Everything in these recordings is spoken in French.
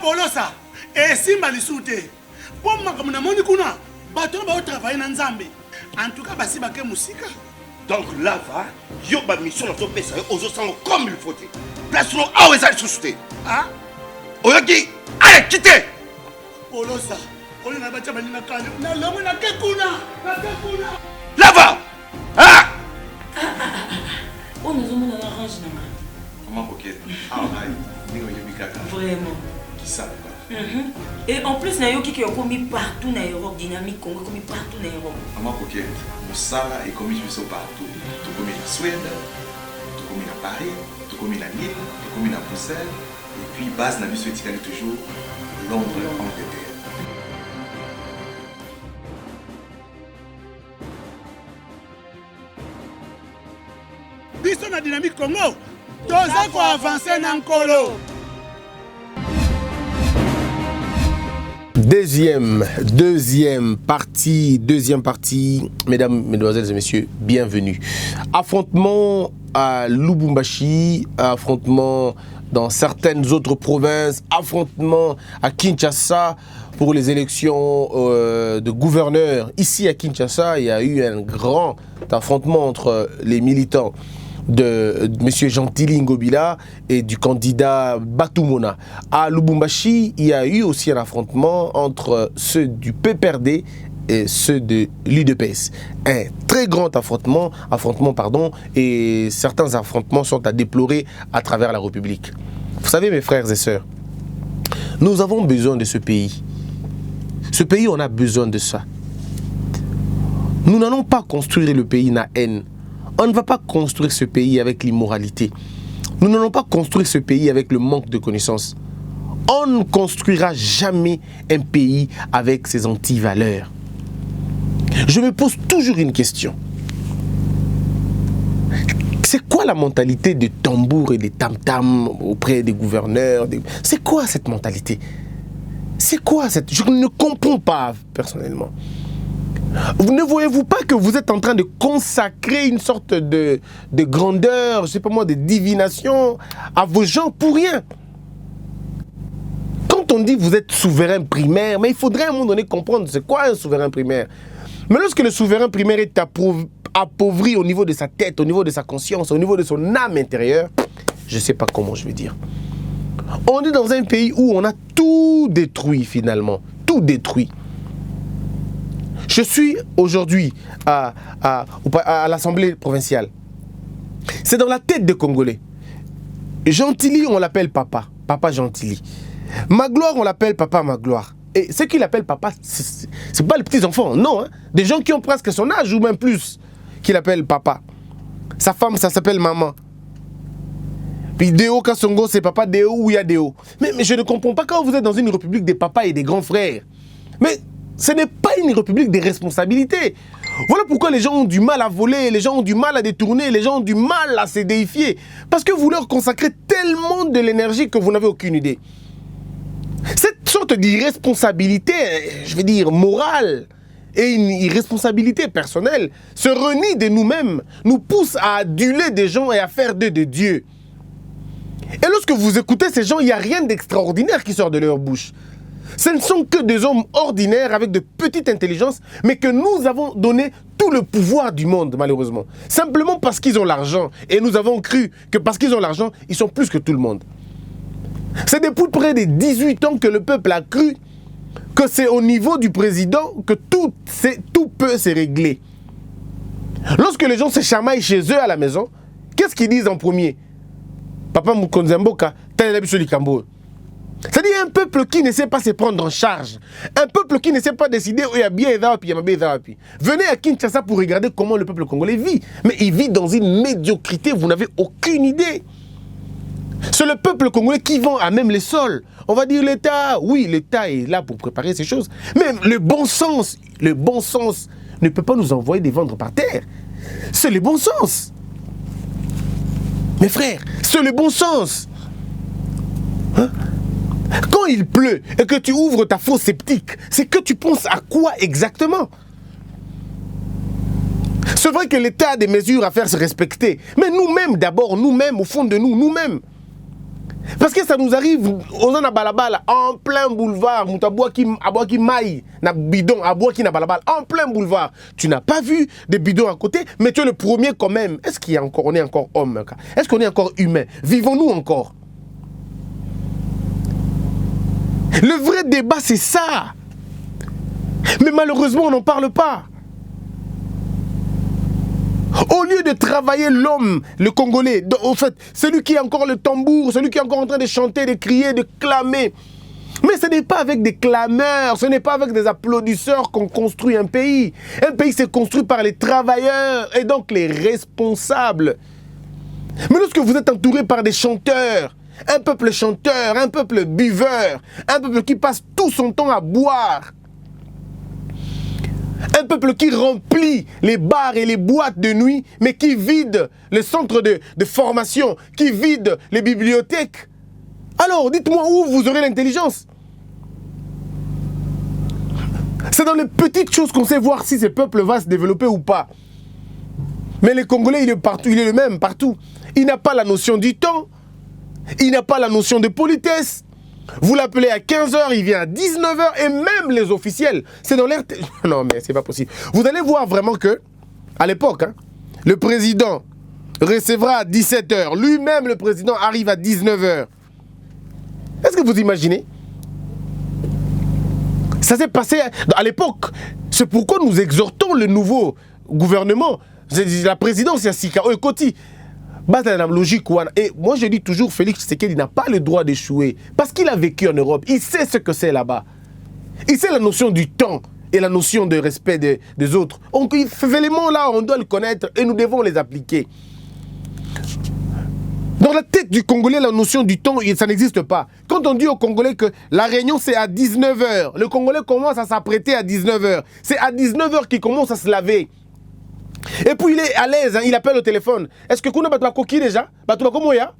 Polosa, et Simba Lissoute. Pour moi, comme on a kuna, bateau va travailler dans Zambé. En tout cas, Basiba ke musika. Donc là, va, yo ba mission dans ton pays, aux autres comme il faut. Place nous à où est-ce société. Ah? Oyaki, allez, quittez. Polosa, on a battu na kane. Na lomo na kekuna. Là va. Ah! On nous a mis dans l'orange. Comment coquette? Ah, vraiment. Qui ça? Et en plus, il y a qui ont commis partout dans l'Europe, dynamique, Congo, commis partout dans l'Europe. Maman coquette, ça est commis partout. Tout commis en Suède, tout commis à Paris, tout commis à Lille, tout commis à Bruxelles. Et puis, base n'a vu ce est toujours Londres, Angleterre. Biso na dynamique Congo. Toza ko avancer na nkolo. Deuxième partie, mesdames, mesdemoiselles et messieurs, bienvenue. Affrontement à Lubumbashi, affrontement dans certaines autres provinces, affrontement à Kinshasa pour les élections de gouverneurs. Ici à Kinshasa, il y a eu un grand affrontement entre les militants de M. Gentili Ngobila et du candidat Batumona. À Lubumbashi, il y a eu aussi un affrontement entre ceux du PPRD et ceux de l'UDPS. Un très grand affrontement, et certains affrontements sont à déplorer à travers la République. Vous savez, mes frères et sœurs, nous avons besoin de ce pays. Ce pays, on a besoin de ça. Nous n'allons pas construire le pays na haine. On ne va pas construire ce pays avec l'immoralité. Nous n'allons pas construire ce pays avec le manque de connaissances. On ne construira jamais un pays avec ses anti-valeurs. Je me pose toujours une question. C'est quoi la mentalité de tambour et de tam-tam auprès des gouverneurs? C'est quoi cette mentalité? C'est quoi cette... Je ne comprends pas personnellement. Ne voyez-vous pas que vous êtes en train de consacrer une sorte de grandeur, je sais pas moi, de divination à vos gens pour rien? Quand on dit que vous êtes souverain primaire, mais il faudrait à un moment donné comprendre c'est quoi un souverain primaire. Mais lorsque le souverain primaire est appauvri au niveau de sa tête, au niveau de sa conscience, au niveau de son âme intérieure, je ne sais pas comment je vais dire. On est dans un pays où on a tout détruit finalement, tout détruit. Je suis aujourd'hui à l'Assemblée provinciale. C'est dans la tête des Congolais. Gentili, on l'appelle papa. Papa Gentili. Magloire, on l'appelle papa Magloire. Et ceux qui l'appellent papa, c'est pas les petits enfants, non. Hein? Des gens qui ont presque son âge ou même plus, qui l'appellent papa. Sa femme, ça s'appelle maman. Puis Deo Kassongo, c'est papa Deo ou il y a Deo. Mais je ne comprends pas quand vous êtes dans une république des papas et des grands frères. Mais ce n'est pas une république des responsabilités. Voilà pourquoi les gens ont du mal à voler, les gens ont du mal à détourner, les gens ont du mal à se déifier. Parce que vous leur consacrez tellement de l'énergie que vous n'avez aucune idée. Cette sorte d'irresponsabilité, je vais dire morale, et une irresponsabilité personnelle se renie de nous-mêmes, nous pousse à aduler des gens et à faire d'eux des dieux. Et lorsque vous écoutez ces gens, il n'y a rien d'extraordinaire qui sort de leur bouche. Ce ne sont que des hommes ordinaires avec de petites intelligences, mais que nous avons donné tout le pouvoir du monde, malheureusement. Simplement parce qu'ils ont l'argent. Et nous avons cru que parce qu'ils ont l'argent, ils sont plus que tout le monde. C'est depuis près de 18 ans que le peuple a cru que c'est au niveau du président que tout peut se régler. Lorsque les gens se chamaillent chez eux à la maison, qu'est-ce qu'ils disent en premier? Papa Mukonzemboka, Talelabiso Kambo. C'est-à-dire un peuple qui ne sait pas se prendre en charge. Un peuple qui ne sait pas décider où il y a bien et il y a bien. Venez à Kinshasa pour regarder comment le peuple congolais vit. Mais il vit dans une médiocrité, vous n'avez aucune idée. C'est le peuple congolais qui vend à même les sols. On va dire l'État, oui, l'État est là pour préparer ces choses. Mais le bon sens ne peut pas nous envoyer des vendre par terre. C'est le bon sens. Mes frères, c'est le bon sens. Hein? Quand il pleut et que tu ouvres ta fosse septique, c'est que tu penses à quoi exactement? C'est vrai que l'État a des mesures à faire se respecter. Mais nous-mêmes, d'abord, nous-mêmes, au fond de nous, nous-mêmes. Parce que ça nous arrive, on en a balabala, en plein boulevard, Moutaboua qui maille, na bidon, Aboua qui na balabala, en plein boulevard. Tu n'as pas vu des bidons à côté, mais tu es le premier quand même. Est-ce qu'il y a encore, on est encore homme? Est-ce qu'on est encore humain? Vivons-nous encore? Le vrai débat, c'est ça. Mais malheureusement, on n'en parle pas. Au lieu de travailler l'homme, le Congolais, en fait, celui qui a encore le tambour, celui qui est encore en train de chanter, de crier, de clamer. Mais ce n'est pas avec des clameurs, ce n'est pas avec des applaudisseurs qu'on construit un pays. Un pays, c'est construit par les travailleurs et donc les responsables. Mais lorsque vous êtes entouré par des chanteurs, un peuple chanteur, un peuple buveur, un peuple qui passe tout son temps à boire, un peuple qui remplit les bars et les boîtes de nuit, mais qui vide les centres de formation, qui vide les bibliothèques. Alors, dites-moi où vous aurez l'intelligence. C'est dans les petites choses qu'on sait voir si ce peuple va se développer ou pas. Mais le Congolais, il est partout, il est le même partout. Il n'a pas la notion du temps. Il n'a pas la notion de politesse. Vous l'appelez à 15h, il vient à 19h et même les officiels, c'est dans l'air... Non mais c'est pas possible. Vous allez voir vraiment que, à l'époque, hein, le président recevra à 17h. Lui-même, le président, arrive à 19h. Est-ce que vous imaginez? Ça s'est passé à l'époque. C'est pourquoi nous exhortons le nouveau gouvernement. La présidence, il y a Sika Oekoti. Et moi je dis toujours, Félix Tshisekedi n'a pas le droit d'échouer parce qu'il a vécu en Europe, il sait ce que c'est là-bas, il sait la notion du temps et la notion de respect des autres. Donc ces éléments-là, on doit le connaître et nous devons les appliquer. Dans la tête du Congolais, la notion du temps, ça n'existe pas. Quand on dit aux Congolais que la réunion c'est à 19h, le Congolais commence à s'apprêter à 19h, c'est à 19h qu'il commence à se laver. Et puis il est à l'aise, hein, il appelle au téléphone. Est-ce que Kuna bat coquille déjà? Comment il y a?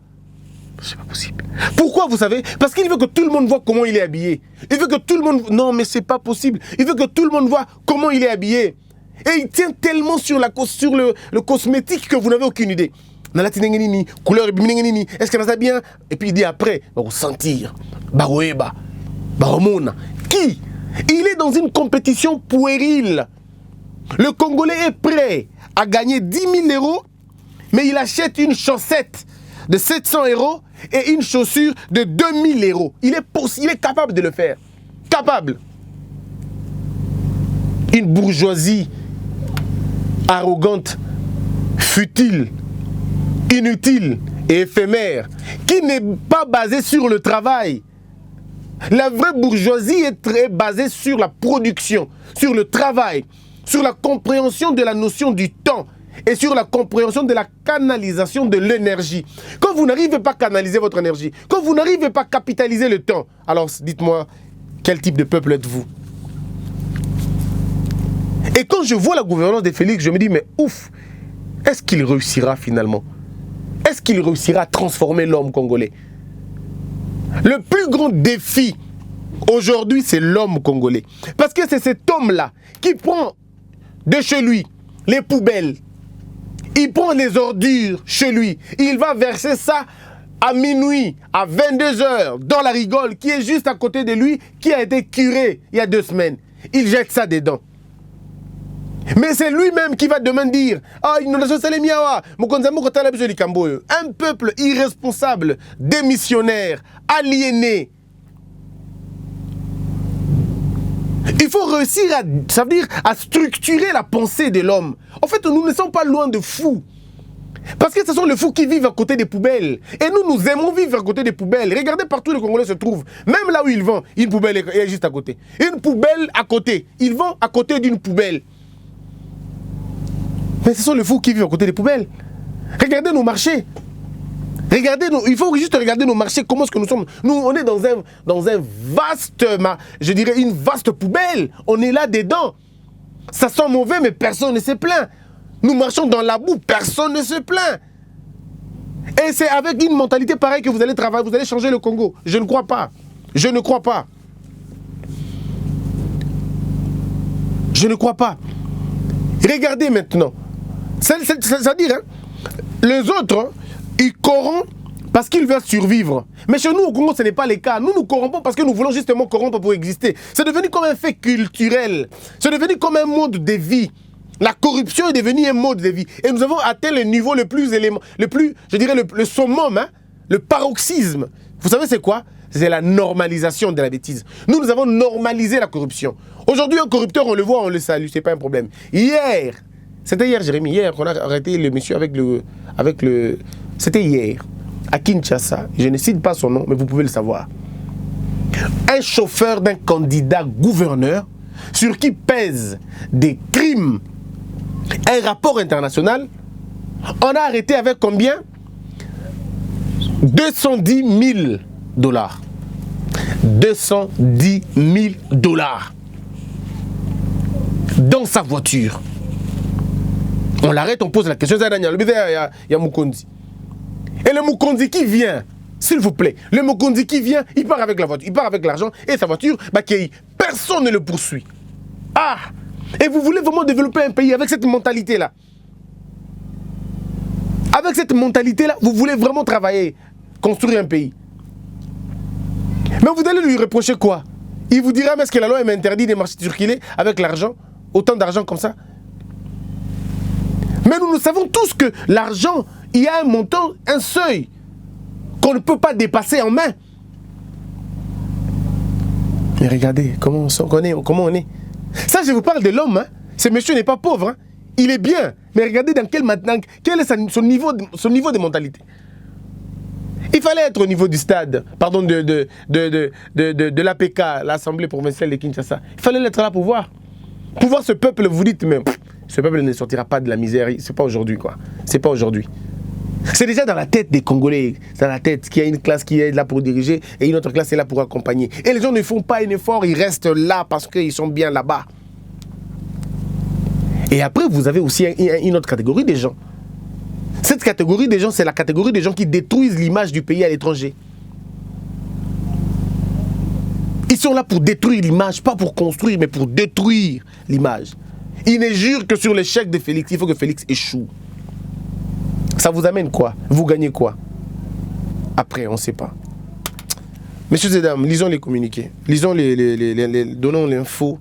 C'est pas possible. Pourquoi vous savez? Parce qu'il veut que tout le monde voit comment il est habillé. Il veut que tout le monde... Non mais c'est pas possible. Il veut que tout le monde voit comment il est habillé. Et il tient tellement sur le cosmétique que vous n'avez aucune idée. Couleur est-ce que ça bien? Et puis il dit après, sentir. Qui? Il est dans une compétition puérile. Le Congolais est prêt à gagner 10 000 €, mais il achète une chaussette de 700 € et une chaussure de 2 000 €. Il est capable de le faire. Capable. Une bourgeoisie arrogante, futile, inutile et éphémère, qui n'est pas basée sur le travail. La vraie bourgeoisie est très basée sur la production, sur le travail, sur la compréhension de la notion du temps et sur la compréhension de la canalisation de l'énergie. Quand vous n'arrivez pas à canaliser votre énergie, quand vous n'arrivez pas à capitaliser le temps, alors dites-moi, quel type de peuple êtes-vous? Et quand je vois la gouvernance de Félix, je me dis, mais ouf, est-ce qu'il réussira finalement? Est-ce qu'il réussira à transformer l'homme congolais? Le plus grand défi aujourd'hui, c'est l'homme congolais. Parce que c'est cet homme-là qui prend de chez lui les poubelles, il prend les ordures chez lui, il va verser ça à minuit, à 22h, dans la rigole qui est juste à côté de lui, qui a été curé il y a 2 semaines. Il jette ça dedans. Mais c'est lui-même qui va demain dire un peuple irresponsable, démissionnaire, aliéné. Il faut réussir à structurer la pensée de l'homme. En fait, nous ne sommes pas loin de fous. Parce que ce sont les fous qui vivent à côté des poubelles. Et nous aimons vivre à côté des poubelles. Regardez partout où les Congolais se trouvent. Même là où ils vont, une poubelle est juste à côté. Une poubelle à côté. Ils vont à côté d'une poubelle. Mais ce sont les fous qui vivent à côté des poubelles. Regardez nos marchés. Il faut juste regarder nos marchés, comment est-ce que nous sommes. Nous, on est dans un vaste, je dirais une vaste poubelle. On est là dedans. Ça sent mauvais, mais personne ne se plaint. Nous marchons dans la boue, personne ne se plaint. Et c'est avec une mentalité pareille que vous allez travailler, vous allez changer le Congo. Je ne crois pas. Je ne crois pas. Je ne crois pas. Regardez maintenant. C'est-à-dire, hein, les autres, ils corrompent parce qu'il veut survivre. Mais chez nous, au Congo, ce n'est pas le cas. Nous nous corrompons parce que nous voulons justement corrompre pour exister. C'est devenu comme un fait culturel. C'est devenu comme un mode de vie. La corruption est devenue un mode de vie. Et nous avons atteint le niveau le plus, je dirais, le summum, hein, le paroxysme. Vous savez c'est quoi? C'est la normalisation de la bêtise. Nous avons normalisé la corruption. Aujourd'hui, un corrupteur, on le voit, on le salue, c'est pas un problème. Hier, c'était hier, Jérémy, hier qu'on a arrêté le monsieur avec le... C'était hier, à Kinshasa, je ne cite pas son nom, mais vous pouvez le savoir. Un chauffeur d'un candidat gouverneur sur qui pèse des crimes, un rapport international, on a arrêté avec combien? 210 000 $. 210 000 $ dans sa voiture. On l'arrête, on pose la question. Il y a Mukondi. Et le Mukondi qui vient, s'il vous plaît, le Mukondi qui vient, il part avec la voiture, il part avec l'argent et sa voiture, personne ne le poursuit. Ah! Et vous voulez vraiment développer un pays avec cette mentalité-là? Avec cette mentalité-là, vous voulez vraiment travailler, construire un pays. Mais vous allez lui reprocher quoi? Il vous dira, mais est-ce que la loi m'interdit de marcher circuler avec l'argent? Autant d'argent comme ça? Mais nous savons tous que l'argent, il y a un montant, un seuil qu'on ne peut pas dépasser en main. Mais regardez comment on est. Ça, je vous parle de l'homme. Hein. Ce monsieur n'est pas pauvre. Hein. Il est bien. Mais regardez dans quel est son niveau de mentalité. Il fallait être au niveau du stade, pardon, de l'APK, l'Assemblée provinciale de Kinshasa. Il fallait être là pour voir. Pour voir ce peuple, vous dites, mais ce peuple ne sortira pas de la misère. C'est pas aujourd'hui, quoi. C'est pas aujourd'hui. C'est déjà dans la tête des Congolais, dans la tête qu'il y a une classe qui est là pour diriger et une autre classe est là pour accompagner. Et les gens ne font pas un effort, ils restent là parce qu'ils sont bien là-bas. Et après, vous avez aussi une autre catégorie des gens. Cette catégorie des gens, c'est la catégorie des gens qui détruisent l'image du pays à l'étranger. Ils sont là pour détruire l'image, pas pour construire, mais pour détruire l'image. Ils ne jurent que sur l'échec de Félix. Il faut que Félix échoue. Ça vous amène quoi? Vous gagnez quoi? Après, on ne sait pas. Messieurs et dames, lisons les communiqués. Lisons donnons l'info.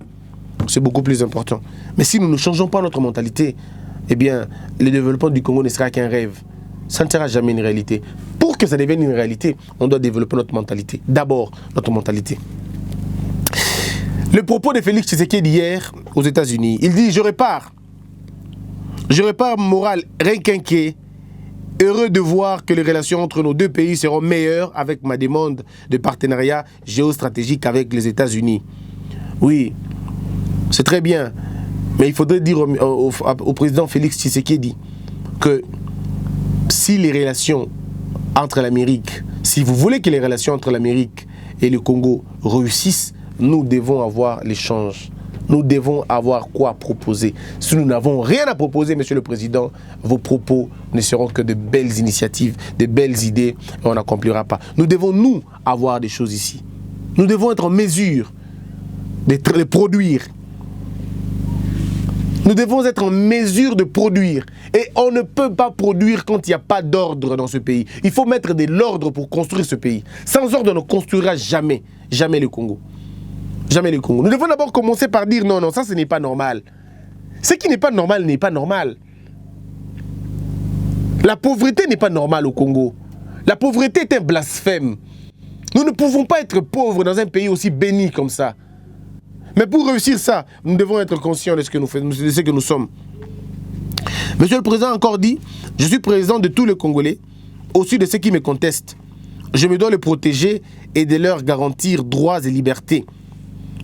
C'est beaucoup plus important. Mais si nous ne changeons pas notre mentalité, eh bien, le développement du Congo ne sera qu'un rêve. Ça ne sera jamais une réalité. Pour que ça devienne une réalité, on doit développer notre mentalité. D'abord, notre mentalité. Le propos de Félix Tshisekedi hier aux États-Unis, il dit « Je repars moral requinqué, heureux de voir que les relations entre nos deux pays seront meilleures avec ma demande de partenariat géostratégique avec les États-Unis. » Oui, c'est très bien, mais il faudrait dire au président Félix Tshisekedi que si les relations entre l'Amérique, si vous voulez que les relations entre l'Amérique et le Congo réussissent, nous devons avoir l'échange. Nous devons avoir quoi proposer. Si nous n'avons rien à proposer, Monsieur le Président, vos propos ne seront que de belles initiatives, de belles idées, et on n'accomplira pas. Nous devons, nous, avoir des choses ici. Nous devons être en mesure de produire. Nous devons être en mesure de produire. Et on ne peut pas produire quand il n'y a pas d'ordre dans ce pays. Il faut mettre de l'ordre pour construire ce pays. Sans ordre, on ne construira jamais, jamais le Congo. Jamais le Congo. Nous devons d'abord commencer par dire non, non, ça ce n'est pas normal. Ce qui n'est pas normal n'est pas normal. La pauvreté n'est pas normale au Congo. La pauvreté est un blasphème. Nous ne pouvons pas être pauvres dans un pays aussi béni comme ça. Mais pour réussir ça, nous devons être conscients de ce que nous faisons, de ce que nous sommes. Monsieur le Président a encore dit, je suis président de tous les Congolais, au-dessus de ceux qui me contestent. Je me dois les protéger et de leur garantir droits et libertés.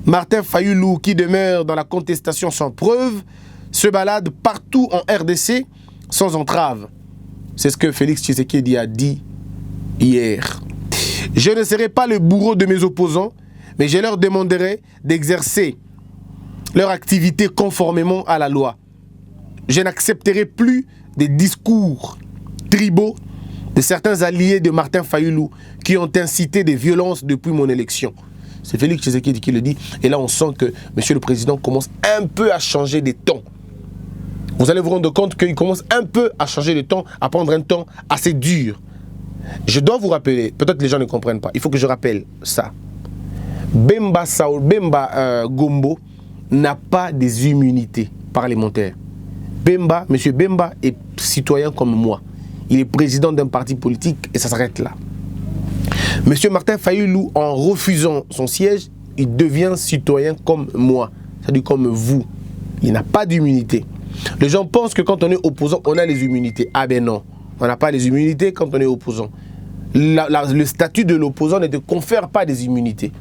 Martin Fayulu, qui demeure dans la contestation sans preuve, se balade partout en RDC sans entrave. C'est ce que Félix Tshisekedi a dit hier. Je ne serai pas le bourreau de mes opposants, mais je leur demanderai d'exercer leur activité conformément à la loi. Je n'accepterai plus des discours tribaux de certains alliés de Martin Fayulu qui ont incité des violences depuis mon élection. C'est Félix Tshisekedi qui le dit. Et là, on sent que Monsieur le Président commence un peu à changer des tons. Vous allez vous rendre compte qu'il commence un peu à changer de ton, à prendre un ton assez dur. Je dois vous rappeler, peut-être les gens ne comprennent pas, il faut que je rappelle ça. Bemba Gombo n'a pas des immunités parlementaires. Monsieur Bemba est citoyen comme moi. Il est président d'un parti politique et ça s'arrête là. Monsieur Martin Fayulu, en refusant son siège, il devient citoyen comme moi, c'est-à-dire comme vous. Il n'a pas d'immunité. Les gens pensent que quand on est opposant, on a les immunités. Ah ben non, on n'a pas les immunités quand on est opposant. Le statut de l'opposant ne te confère pas des immunités.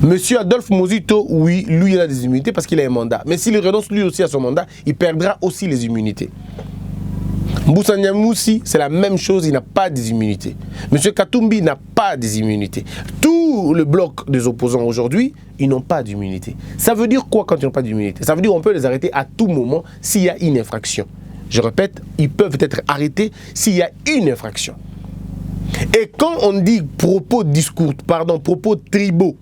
Monsieur Adolphe Mozito, oui, lui il a des immunités parce qu'il a un mandat. Mais s'il renonce lui aussi à son mandat, il perdra aussi les immunités. Moussa Niamoussi, c'est la même chose, il n'a pas des immunités. Monsieur Katumbi n'a pas des immunités. Tout le bloc des opposants aujourd'hui, ils n'ont pas d'immunité. Ça veut dire quoi quand ils n'ont pas d'immunité? Ça veut dire qu'on peut les arrêter à tout moment s'il y a une infraction. Je répète, ils peuvent être arrêtés s'il y a une infraction. Et quand on dit propos tribaux,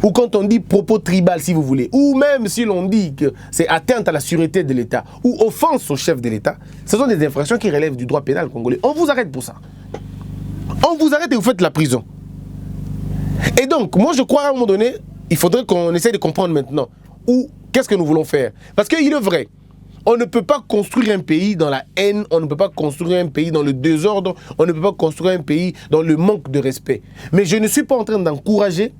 ou quand on dit propos tribal si vous voulez, ou même si l'on dit que c'est atteinte à la sûreté de l'État, ou offense au chef de l'État, ce sont des infractions qui relèvent du droit pénal congolais. On vous arrête pour ça. On vous arrête et vous faites la prison. Et donc, moi je crois à un moment donné, il faudrait qu'on essaye de comprendre maintenant, ou qu'est-ce que nous voulons faire. Parce qu'il est vrai, on ne peut pas construire un pays dans la haine, on ne peut pas construire un pays dans le désordre, on ne peut pas construire un pays dans le manque de respect. Mais je ne suis pas en train d'encourager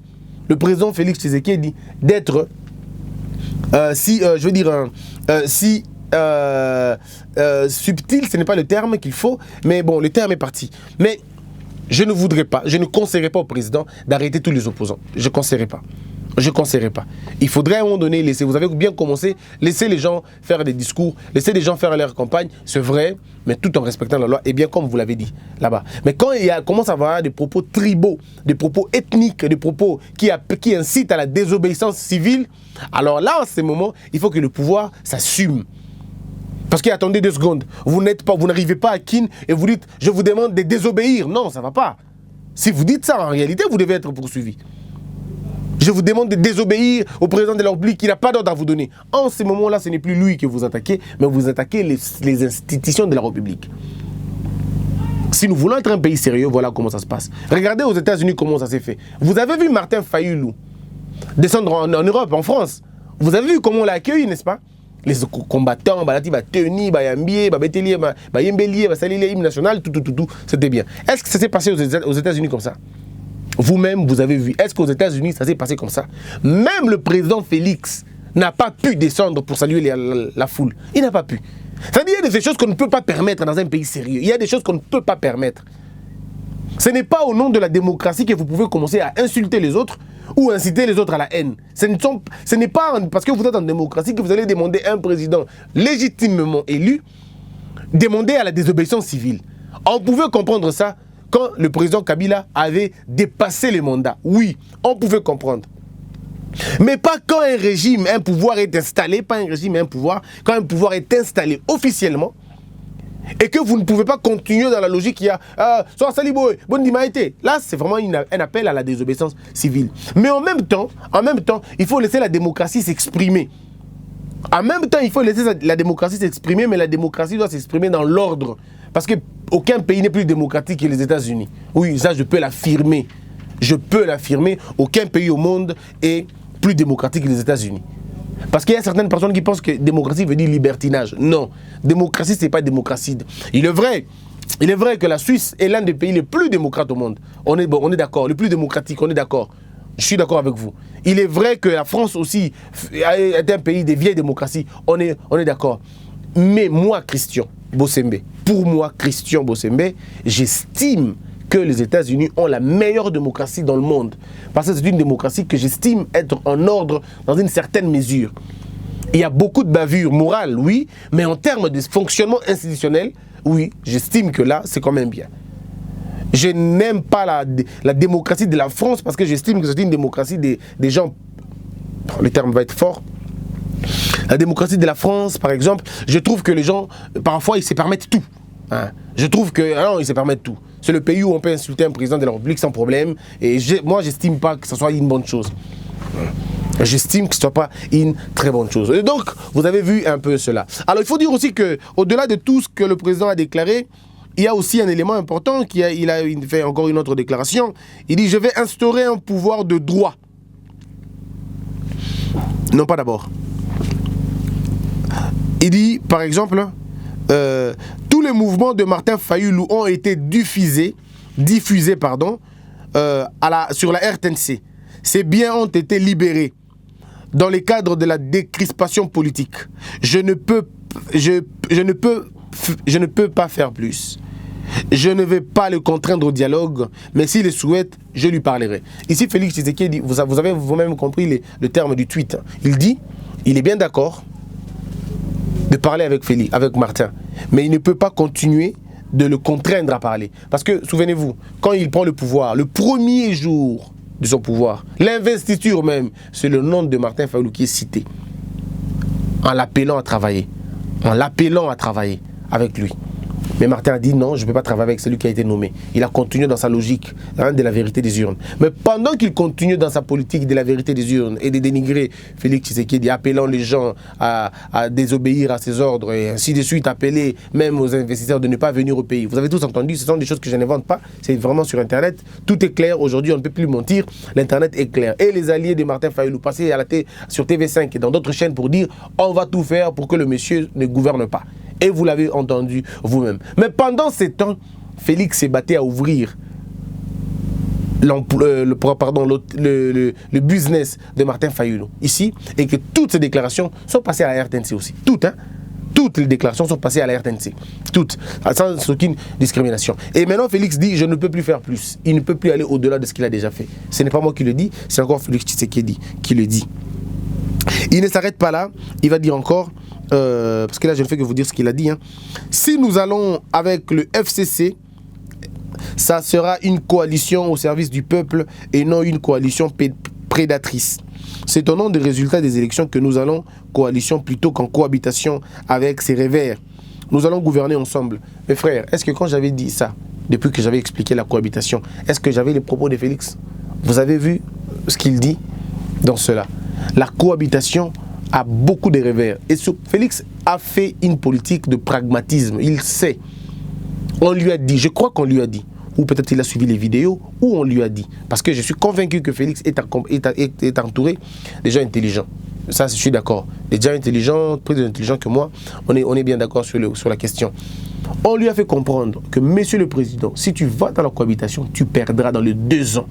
le président Félix Tshisekedi d'être, subtil, ce n'est pas le terme qu'il faut, mais bon, le terme est parti. Mais je ne voudrais pas, je ne conseillerais pas au président d'arrêter tous les opposants. Je ne conseillerais pas. Je ne conseillerais pas. Il faudrait à un moment donné laisser, vous avez bien commencé, laisser les gens faire des discours, laisser les gens faire leur campagne, c'est vrai, mais tout en respectant la loi, et bien comme vous l'avez dit là-bas. Mais quand il commence à avoir des propos tribaux, des propos ethniques, des propos qui incitent à la désobéissance civile, alors là, en ce moment, il faut que le pouvoir s'assume. Parce qu'attendez 2 secondes, vous n'arrivez pas à Kin et vous dites, je vous demande de désobéir. Non, ça ne va pas. Si vous dites ça, en réalité, vous devez être poursuivi. Je vous demande de désobéir au président de la République qui n'a pas d'ordre à vous donner. En ce moment-là, ce n'est plus lui que vous attaquez, mais vous attaquez les institutions de la République. Si nous voulons être un pays sérieux, voilà comment ça se passe. Regardez aux États-Unis comment ça s'est fait. Vous avez vu Martin Fayulu descendre en Europe, en France. Vous avez vu comment on l'a accueilli, n'est-ce pas? Les combattants, hymne national, tout, c'était bien. Est-ce que ça s'est passé aux États-Unis comme ça? Vous-même, vous avez vu. Est-ce qu'aux États-Unis, ça s'est passé comme ça? Même le président Félix n'a pas pu descendre pour saluer la foule. Il n'a pas pu. C'est-à-dire qu'il y a des choses qu'on ne peut pas permettre dans un pays sérieux. Il y a des choses qu'on ne peut pas permettre. Ce n'est pas au nom de la démocratie que vous pouvez commencer à insulter les autres ou inciter les autres à la haine. Ce n'est pas parce que vous êtes en démocratie que vous allez demander à un président légitimement élu demander à la désobéissance civile. On pouvait comprendre ça quand le président Kabila avait dépassé les mandats. Oui, on pouvait comprendre. Mais pas quand un régime, un pouvoir est installé, pas un régime, un pouvoir, quand un pouvoir est installé officiellement et que vous ne pouvez pas continuer dans la logique qu'il y a soit Saliboy, Bondimaïté. Là, c'est vraiment un appel à la désobéissance civile. Mais en même temps, il faut laisser la démocratie s'exprimer. En même temps, il faut laisser la démocratie s'exprimer, mais la démocratie doit s'exprimer dans l'ordre. Parce qu'aucun pays n'est plus démocratique que les États-Unis. Oui, ça, je peux l'affirmer. Je peux l'affirmer. Aucun pays au monde est plus démocratique que les États-Unis. Parce qu'il y a certaines personnes qui pensent que démocratie veut dire libertinage. Non, démocratie, ce n'est pas démocratie. Il est vrai que la Suisse est l'un des pays les plus démocrates au monde. On est d'accord, le plus démocratique, on est d'accord. Je suis d'accord avec vous. Il est vrai que la France aussi est un pays des vieilles démocraties. On est d'accord. Mais moi, Christian Bossembe, j'estime que les États-Unis ont la meilleure démocratie dans le monde. Parce que c'est une démocratie que j'estime être en ordre dans une certaine mesure. Il y a beaucoup de bavures morales, oui, mais en termes de fonctionnement institutionnel, oui, j'estime que là, c'est quand même bien. Je n'aime pas la démocratie de la France parce que j'estime que c'est une démocratie des gens, le terme va être fort. La démocratie de la France, par exemple, je trouve que les gens, parfois, ils se permettent tout. Hein. Je trouve que, non, ils se permettent tout. C'est le pays où on peut insulter un président de la République sans problème. Et moi, j'estime pas que ce soit une bonne chose. J'estime que ce ne soit pas une très bonne chose. Et donc, vous avez vu un peu cela. Alors, il faut dire aussi qu'au-delà de tout ce que le président a déclaré, il y a aussi un élément important, il fait encore une autre déclaration. Il dit, je vais instaurer un pouvoir de droit. Non, pas d'abord. Il dit, par exemple, tous les mouvements de Martin Fayulu ont été diffusés sur la RTNC. Ces biens ont été libérés dans le cadre de la décrispation politique. Je ne peux pas faire plus. Je ne vais pas le contraindre au dialogue, mais s'il le souhaite, je lui parlerai. Ici, Félix Tshisekedi, vous avez vous-même compris le terme du tweet. Il dit, il est bien d'accord de parler avec Martin, mais il ne peut pas continuer de le contraindre à parler. Parce que, souvenez-vous, quand il prend le pouvoir, le premier jour de son pouvoir, l'investiture même, c'est le nom de Martin Fayulu qui est cité, en l'appelant à travailler avec lui. Mais Martin a dit non, je ne peux pas travailler avec celui qui a été nommé. Il a continué dans sa logique de la vérité des urnes. Mais pendant qu'il continue dans sa politique de la vérité des urnes et de dénigrer Félix Tshisekedi, appelant les gens à désobéir à ses ordres et ainsi de suite, appeler même aux investisseurs de ne pas venir au pays. Vous avez tous entendu, ce sont des choses que je n'invente pas, c'est vraiment sur Internet. Tout est clair, aujourd'hui on ne peut plus mentir, l'Internet est clair. Et les alliés de Martin Fayulu passaient sur TV5 et dans d'autres chaînes pour dire on va tout faire pour que le monsieur ne gouverne pas. Et vous l'avez entendu vous-même. Mais pendant ces temps, Félix s'est battu à ouvrir le business de Martin Fayulu ici, et que toutes ces déclarations sont passées à la RTNC aussi. Toutes, hein? Toutes les déclarations sont passées à la RTNC. Toutes, sans aucune discrimination. Et maintenant, Félix dit, je ne peux plus faire plus. Il ne peut plus aller au-delà de ce qu'il a déjà fait. Ce n'est pas moi qui le dis, c'est encore Félix Tshisekedi qui le dit. Il ne s'arrête pas là, il va dire encore, parce que là je ne fais que vous dire ce qu'il a dit, hein. Si nous allons avec le FCC, ça sera une coalition au service du peuple et non une coalition prédatrice. C'est au nom des résultats des élections que nous allons coalition plutôt qu'en cohabitation avec ces revers. Nous allons gouverner ensemble. Mes frères, est-ce que quand j'avais dit ça, depuis que j'avais expliqué la cohabitation, est-ce que j'avais les propos de Félix? Vous avez vu ce qu'il dit dans cela? La cohabitation a beaucoup de revers. Et Félix a fait une politique de pragmatisme. Il sait. On lui a dit, je crois qu'on lui a dit, ou peut-être il a suivi les vidéos, ou on lui a dit. Parce que je suis convaincu que Félix est entouré des gens intelligents. Ça, je suis d'accord. Des gens intelligents, plus intelligents que moi, on est bien d'accord sur la question. On lui a fait comprendre que, monsieur le président, si tu vas dans la cohabitation, tu perdras dans les 2 ans.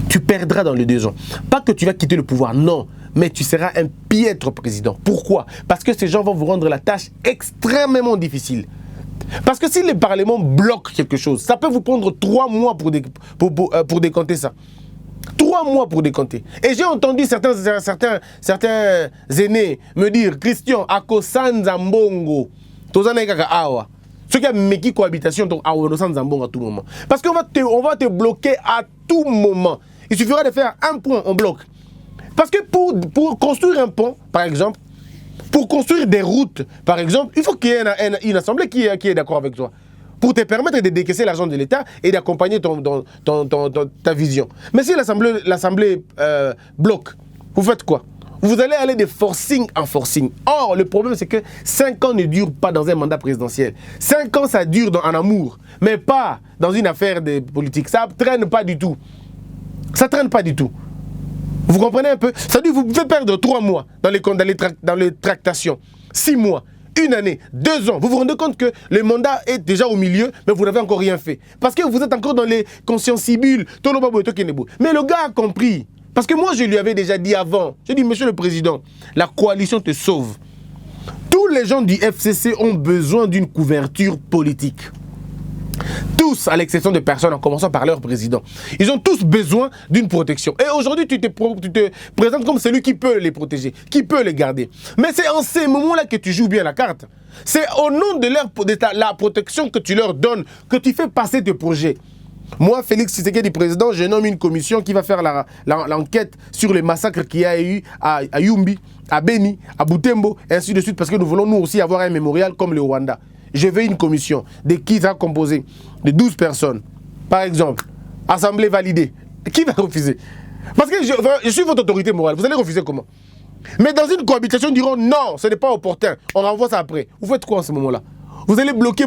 Tu perdras dans les 2 ans. Pas que tu vas quitter le pouvoir, non. Mais tu seras un piètre président. Pourquoi? Parce que ces gens vont vous rendre la tâche extrêmement difficile. Parce que si le Parlement bloque quelque chose, ça peut vous prendre 3 mois pour décompter ça. 3 mois pour décompter. Et j'ai entendu certains aînés me dire, Christian, Akosan Zambongo, Tozana Kaka Awa. Ceux qui ont mis cohabitation, Awa Zambongo à tout moment. Parce qu'on va te bloquer à tout moment. Il suffira de faire un point, on bloque. Parce que pour construire un pont, par exemple, pour construire des routes, par exemple, il faut qu'il y ait une assemblée qui est d'accord avec toi. Pour te permettre de décaisser l'argent de l'État et d'accompagner ta vision. Mais si l'assemblée bloque, vous faites quoi? Vous allez aller de forcing en forcing. Or, le problème, c'est que 5 ans ne durent pas dans un mandat présidentiel. 5 ans, ça dure en amour, mais pas dans une affaire de politique. Ça ne traîne pas du tout. Ça ne traîne pas du tout. Vous comprenez un peu? Ça dit, vous pouvez perdre 3 mois dans les tractations, 6 mois, 1 année, 2 ans. Vous vous rendez compte que le mandat est déjà au milieu, mais vous n'avez encore rien fait. Parce que vous êtes encore dans les consciencibules. Mais le gars a compris. Parce que moi, je lui avais déjà dit avant. J'ai dit, monsieur le président, la coalition te sauve. Tous les gens du FCC ont besoin d'une couverture politique. Tous, à l'exception de personnes, en commençant par leur président. Ils ont tous besoin d'une protection. Et aujourd'hui, tu te présentes comme celui qui peut les protéger, qui peut les garder. Mais c'est en ces moments-là que tu joues bien la carte. C'est au nom de la protection que tu leur donnes que tu fais passer tes projets. Moi, Félix Tshisekedi, président, je nomme une commission qui va faire l'enquête sur les massacres qu'il y a eu à Yumbi, à Beni, à Butembo, et ainsi de suite, parce que nous voulons nous aussi avoir un mémorial comme le Rwanda. Je veux une commission de qui sera composée de 12 personnes. Par exemple, assemblée validée. Qui va refuser? Parce que je suis votre autorité morale. Vous allez refuser comment? Mais dans une cohabitation, ils diront non, ce n'est pas opportun. On renvoie ça après. Vous faites quoi en ce moment-là? vous allez bloquer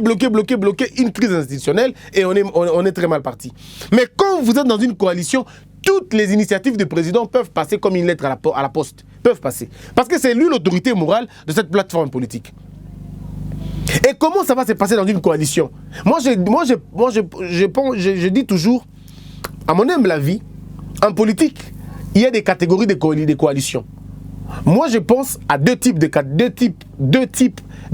une crise institutionnelle et on est très mal parti. Mais quand vous êtes dans une coalition, toutes les initiatives du président peuvent passer comme une lettre à la poste. Peuvent passer. Parce que c'est lui l'autorité morale de cette plateforme politique. Et comment ça va se passer dans une coalition? Moi, je dis toujours, à mon humble avis, en politique, il y a des catégories de coalitions. Moi, je pense à deux types de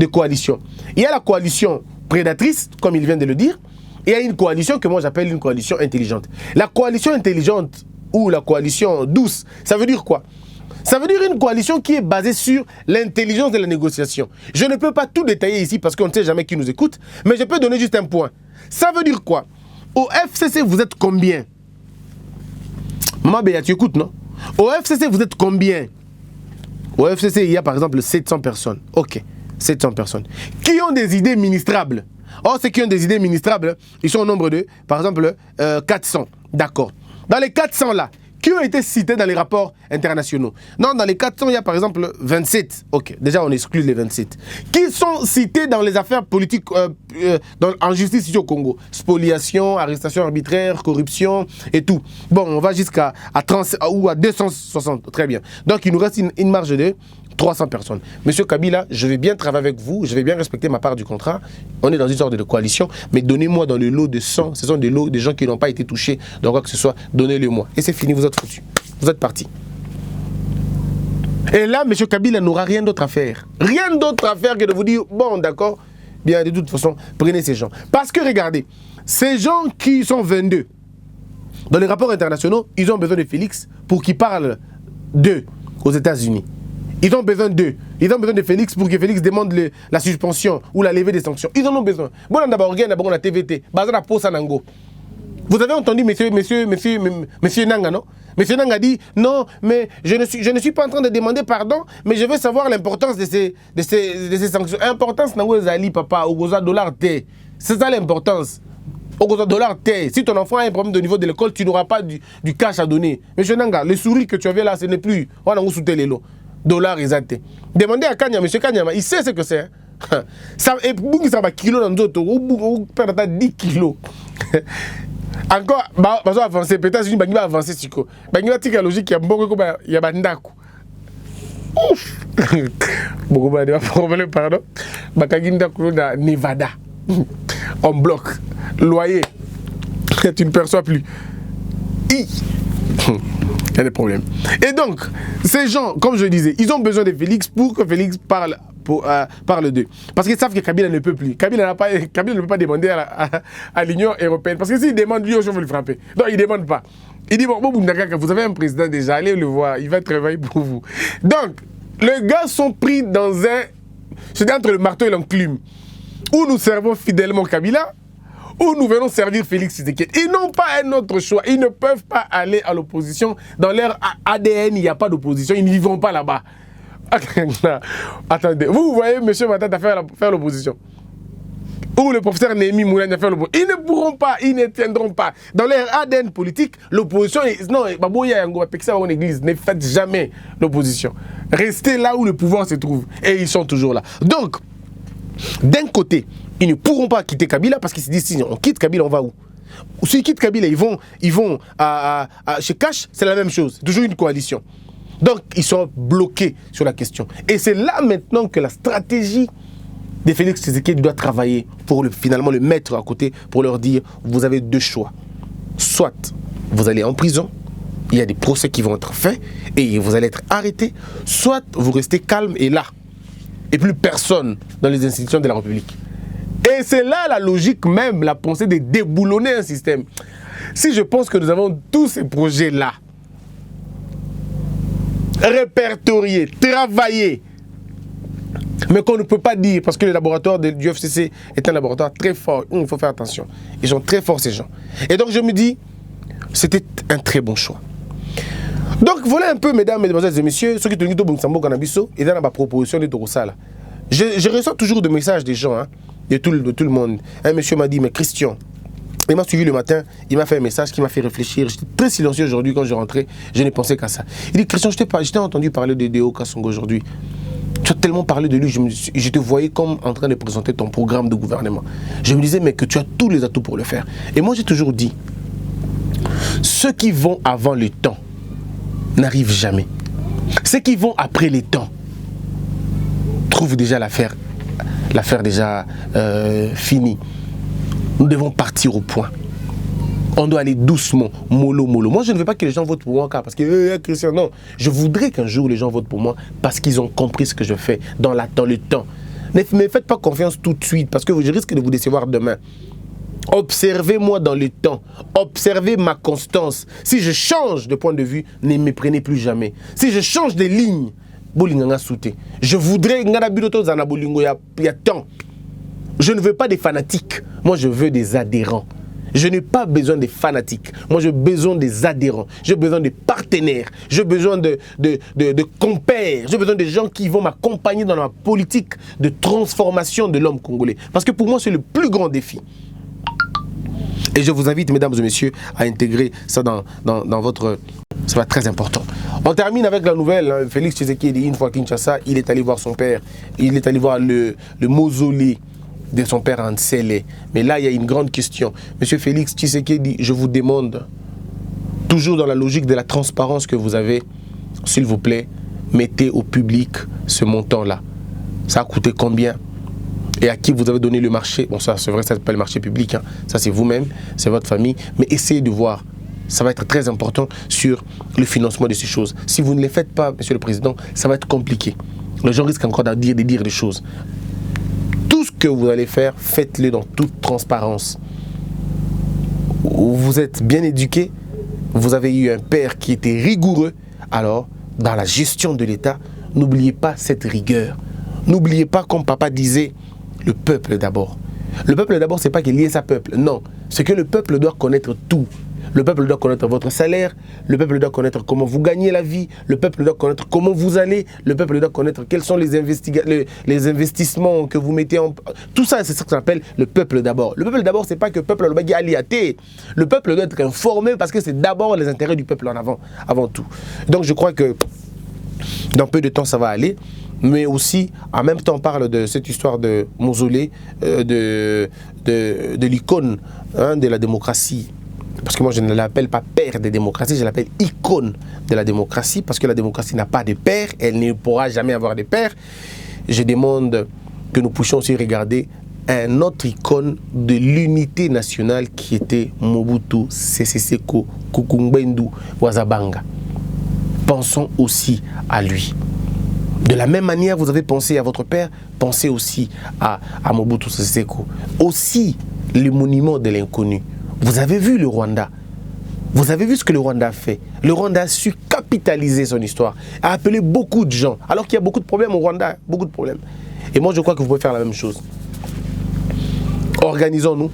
coalitions. Il y a la coalition prédatrice, comme il vient de le dire, et il y a une coalition que moi j'appelle une coalition intelligente. La coalition intelligente ou la coalition douce, ça veut dire quoi? Ça veut dire une coalition qui est basée sur l'intelligence de la négociation. Je ne peux pas tout détailler ici parce qu'on ne sait jamais qui nous écoute, mais je peux donner juste un point. Ça veut dire quoi? Au FCC, vous êtes combien? Maman Béa, tu écoutes, non? Au FCC, vous êtes combien? Au FCC, il y a par exemple 700 personnes. Ok, 700 personnes. Qui ont des idées ministrables? Or, ceux qui ont des idées ministrables, ils sont au nombre de, par exemple, 400. D'accord. Dans les 400 là, qui ont été cités dans les rapports internationaux? Non, dans les 400, il y a par exemple 27. Ok, déjà on exclut les 27. Qui sont cités dans les affaires politiques en justice ici au Congo? Spoliation, arrestation arbitraire, corruption et tout. Bon, on va jusqu'à 30 ou à 260. Très bien. Donc il nous reste une marge de 300 personnes. Monsieur Kabila, je vais bien travailler avec vous, je vais bien respecter ma part du contrat. On est dans une sorte de coalition, mais donnez-moi dans le lot de 100, ce sont des lots des gens qui n'ont pas été touchés dans quoi que ce soit, donnez-le-moi. Et c'est fini, vous êtes foutus. Vous êtes partis. Et là, monsieur Kabila n'aura rien d'autre à faire. Rien d'autre à faire que de vous dire, bon, d'accord, bien, de toute façon, prenez ces gens. Parce que, regardez, ces gens qui sont 22, dans les rapports internationaux, ils ont besoin de Félix pour qu'il parle d'eux aux États-Unis. Ils ont besoin d'eux. Ils ont besoin de Félix pour que Félix demande la suspension ou la levée des sanctions. Ils en ont besoin. Bon, on a d'abord la TVT. Vous avez entendu monsieur Nanga, non? Monsieur Nanga a dit, non, mais je ne suis pas en train de demander pardon, mais je veux savoir l'importance de ces sanctions. L'importance, c'est papa, au dollar T. C'est ça l'importance. Au dollar T. Si ton enfant a un problème de niveau de l'école, tu n'auras pas du cash à donner. Monsieur Nanga, le sourire que tu avais là, ce n'est plus. On a sous les lots. Dollars exacté. Demandez à Kanyama, monsieur Kanyama, il sait ce que c'est. Hein? Ça, et pour ça va kilo dans d'autres, ou perdre 10 kilos. Encore, bah avancer, peut-être une va avancer, Chico. Bah il va tirer la logique, il y a beaucoup il y a bandaku. Ouf. Beaucoup de problèmes, pardon. Bah kaginda dans Nevada. En bloc, loyer. Tu ne perçois plus. Il y a des problèmes. Et donc, ces gens, comme je le disais, ils ont besoin de Félix pour que Félix parle d'eux. Parce qu'ils savent que Kabila ne peut plus. Kabila ne peut pas demander à l'Union européenne. Parce que s'il demande, lui, on va le frapper. Non, il ne demande pas. Il dit, bon, vous avez un président déjà, allez le voir, il va travailler pour vous. Donc, les gars sont pris dans c'est entre le marteau et l'enclume. Où nous servons fidèlement Kabila, où nous venons servir Félix Tshisekedi. Ils n'ont pas un autre choix. Ils ne peuvent pas aller à l'opposition. Dans leur ADN, il n'y a pas d'opposition. Ils ne vivront pas là-bas. Attendez. Vous voyez M. Matata faire l'opposition. Ou le professeur Némi Moulin faire l'opposition. Ils ne pourront pas, ils ne tiendront pas. Dans leur ADN politique, l'opposition... Non, ne faites jamais l'opposition. Restez là où le pouvoir se trouve. Et ils sont toujours là. Donc, d'un côté, ils ne pourront pas quitter Kabila parce qu'ils se disent si on quitte Kabila, on va où? S'ils quittent Kabila, ils vont chez Cash, c'est la même chose, toujours une coalition. Donc ils sont bloqués sur la question. Et c'est là maintenant que la stratégie de Félix Tshisekedi doit travailler pour finalement le mettre à côté, pour leur dire vous avez deux choix. Soit vous allez en prison, il y a des procès qui vont être faits et vous allez être arrêté, soit vous restez calme et là. Et plus personne dans les institutions de la République. Et c'est là la logique même, la pensée de déboulonner un système. Si je pense que nous avons tous ces projets-là, répertoriés, travaillés, mais qu'on ne peut pas dire, parce que le laboratoire du FCC est un laboratoire très fort, il faut faire attention. Ils sont très forts ces gens. Et donc je me dis, c'était un très bon choix. Donc voilà un peu, mesdames, mesdemoiselles et messieurs, ceux qui ont dit Bongsambo Canabiso, et dans ma proposition de Torosala. Je reçois toujours des messages des gens, hein, de tout le monde. Un monsieur m'a dit, mais Christian, il m'a suivi le matin, il m'a fait un message qui m'a fait réfléchir. J'étais très silencieux aujourd'hui quand je rentrais, je n'ai pensé qu'à ça. Il dit, Christian, je t'ai entendu parler de Deo Kassongo aujourd'hui. Tu as tellement parlé de lui, je te voyais comme en train de présenter ton programme de gouvernement. Je me disais, mais que tu as tous les atouts pour le faire. Et moi, j'ai toujours dit, ceux qui vont avant le temps n'arrivent jamais. Ceux qui vont après les temps trouvent déjà l'affaire déjà finie. Nous devons partir au point. On doit aller doucement, mollo, mollo. Moi, je ne veux pas que les gens votent pour moi parce que, Christian, non. Je voudrais qu'un jour, les gens votent pour moi parce qu'ils ont compris ce que je fais dans le temps. Ne me faites pas confiance tout de suite parce que je risque de vous décevoir demain. Observez-moi dans le temps. Observez ma constance. Si je change de point de vue, ne me prenez plus jamais. Si je change de ligne, je voudrais il y a tant. Je ne veux pas des fanatiques. Moi, je veux des adhérents. Je n'ai pas besoin des fanatiques. Moi, j'ai besoin des adhérents. J'ai besoin des partenaires. J'ai besoin de compères. J'ai besoin des gens qui vont m'accompagner dans ma politique de transformation de l'homme congolais. Parce que pour moi, c'est le plus grand défi. Et je vous invite, mesdames et messieurs, à intégrer ça dans votre... Ça va être très important. On termine avec la nouvelle. Hein. Félix Tshisekedi, une fois à Kinshasa, il est allé voir son père. Il est allé voir le mausolée de son père en Nsele. Mais là, il y a une grande question. Monsieur Félix Tshisekedi, je vous demande, toujours dans la logique de la transparence que vous avez, s'il vous plaît, mettez au public ce montant-là. Ça a coûté combien? Et à qui vous avez donné le marché? Bon, ça, c'est vrai, ça s'appelle le marché public. Hein. Ça, c'est vous-même, c'est votre famille. Mais essayez de voir. Ça va être très important sur le financement de ces choses. Si vous ne les faites pas, Monsieur le Président, ça va être compliqué. Les gens risquent encore de dire des choses. Tout ce que vous allez faire, faites-le dans toute transparence. Vous êtes bien éduqué, vous avez eu un père qui était rigoureux. Alors, dans la gestion de l'État, n'oubliez pas cette rigueur. N'oubliez pas, comme papa disait, le peuple d'abord. Le peuple d'abord, ce n'est pas qu'il y ait sa peuple. Non, c'est que le peuple doit connaître tout. Le peuple doit connaître votre salaire, le peuple doit connaître comment vous gagnez la vie, le peuple doit connaître comment vous allez, le peuple doit connaître quels sont les investissements que vous mettez en... Tout ça, c'est ce qu'on appelle le peuple d'abord. Le peuple d'abord, c'est pas que le peuple doit aliaté. Le peuple doit être informé parce que c'est d'abord les intérêts du peuple avant tout. Donc je crois que dans peu de temps, ça va aller. Mais aussi, en même temps, on parle de cette histoire de mausolée, de l'icône de la démocratie. Parce que moi, je ne l'appelle pas père de démocratie, je l'appelle icône de la démocratie, parce que la démocratie n'a pas de père, elle ne pourra jamais avoir de père. Je demande que nous puissions aussi regarder un autre icône de l'unité nationale qui était Mobutu Sese Seko Kukungbendu Wazabanga. Pensons aussi à lui. De la même manière, vous avez pensé à votre père, pensez aussi à Mobutu Sese Seko. Aussi, le monument de l'inconnu. Vous avez vu le Rwanda. Vous avez vu ce que le Rwanda a fait. Le Rwanda a su capitaliser son histoire, a appelé beaucoup de gens, alors qu'il y a beaucoup de problèmes au Rwanda, beaucoup de problèmes. Et moi, je crois que vous pouvez faire la même chose. Organisons-nous.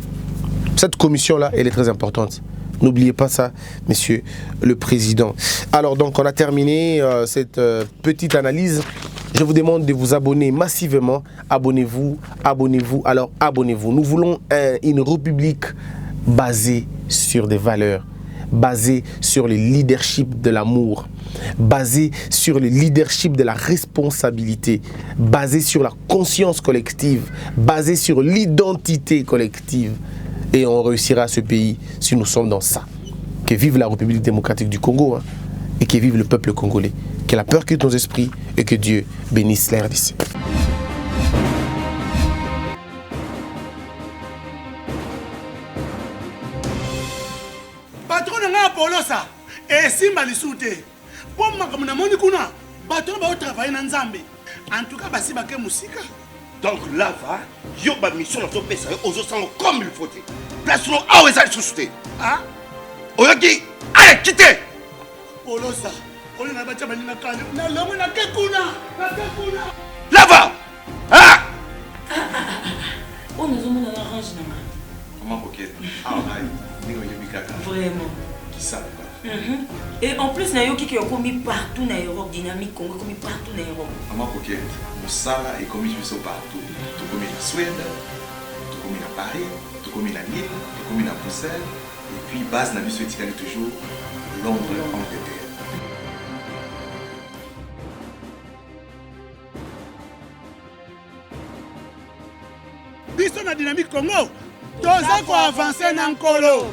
Cette commission-là, elle est très importante. N'oubliez pas ça, Monsieur le Président. Alors, donc, on a terminé cette petite analyse. Je vous demande de vous abonner massivement. Abonnez-vous, abonnez-vous. Alors, abonnez-vous. Nous voulons une république basée sur des valeurs, basée sur le leadership de l'amour, basée sur le leadership de la responsabilité, basée sur la conscience collective, basée sur l'identité collective. Et on réussira ce pays si nous sommes dans ça. Que vive la République démocratique du Congo, hein, et que vive le peuple congolais. Que la peur quitte nos esprits et que Dieu bénisse la RDC. Polosa esimba lisute po makamuna moni kuna bato ba travailler na nzambe en tout cas basi bake musika. Donc là va yo ba mission na to pesa yo ozo sango comme il faut. Place no awe za susute. Ah oyoki allez quitter Polosa on na ba taba na kale na longo na kekuna là va ah on nous on arrange na comment coquette ah ni yo bikaka vraiment ça. Et en plus, il y a qui ont commis partout en Europe, dynamique, Congo commis partout en Europe. Maman coquette, Moussala est commis partout. Tout commis en Suède, tout commis à Paris, tout commis à Lille, tout commis à Bruxelles. Et puis, base n'a vu ce toujours Londres, Angleterre. biso na Dynamique Congo toza ko avancer na nkolo.